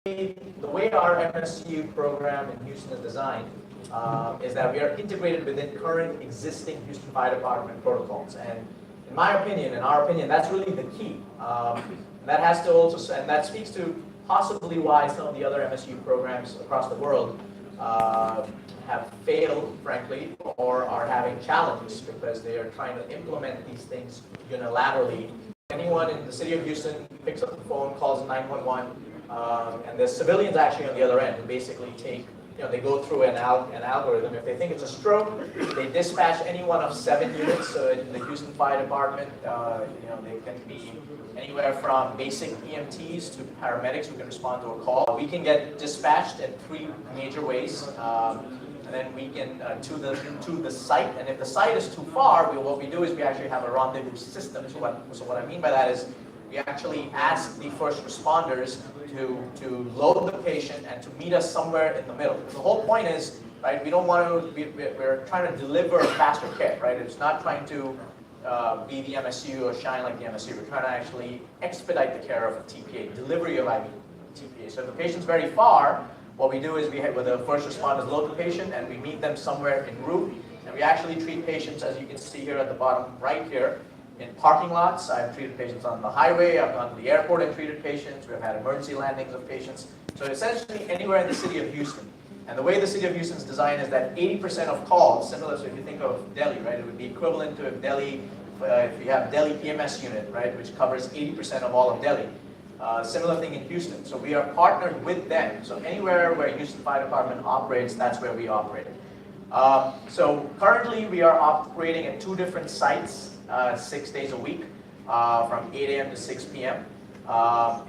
the way our MSU program in Houston is designed is that we are integrated within current existing Houston Fire Department protocols. And in my opinion, in our opinion, that's really the key. That has to also, and that speaks to possibly why some of the other MSU programs across the world have failed, frankly, or are having challenges because they are trying to implement these things unilaterally. Anyone in the city of Houston picks up the phone, calls 911, and there's civilians actually on the other end who basically take, they go through an algorithm. If they think it's a stroke, they dispatch any one of 7 units. So in the Houston Fire Department, they can be anywhere from basic EMTs to paramedics who can respond to a call. We can get dispatched in 3 major ways. And then we can to the site, and if the site is too far, what we do is we actually have a rendezvous system. So what I mean by that is we actually ask the first responders to load the patient and to meet us somewhere in the middle. The whole point is, right, we don't want to, we're trying to deliver faster care, right? It's not trying to be the MSU or shine like the MSU. We're trying to actually expedite the care of a TPA, delivery of IV TPA. So if the patient's very far, what we do is with the first responders load the patient and we meet them somewhere en route. And we actually treat patients, as you can see here at the bottom right here, in parking lots. I've treated patients on the highway. I've gone to the airport and treated patients. We've had emergency landings of patients. So essentially anywhere in the city of Houston. And the way the city of Houston is designed is that 80% of calls, similar, so if you think of Delhi, right, it would be equivalent to if Delhi, if you have Delhi EMS unit, right, which covers 80% of all of Delhi. Similar thing in Houston. So we are partnered with them. So anywhere where Houston Fire Department operates, that's where we operate. So currently we are operating at 2 different sites, 6 days a week, from 8 a.m. to 6 p.m.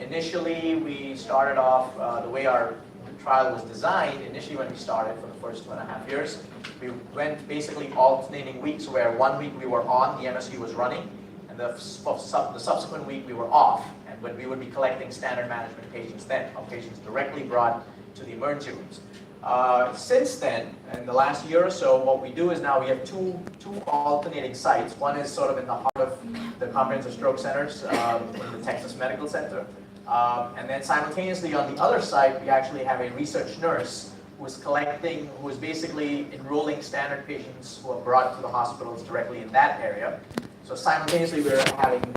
Initially, we started off the way our trial was designed. Initially, when we started for the first 2.5 years, we went basically alternating weeks where 1 week we were on, the MSU was running, and the subsequent week we were off. But we would be collecting standard management patients then, or patients directly brought to the emergency rooms. Since then, in the last year or so, what we do is now we have two alternating sites. One is sort of in the heart of the comprehensive stroke centers in the Texas Medical Center. And then simultaneously on the other site, we actually have a research nurse who is basically enrolling standard patients who are brought to the hospitals directly in that area. So simultaneously we're having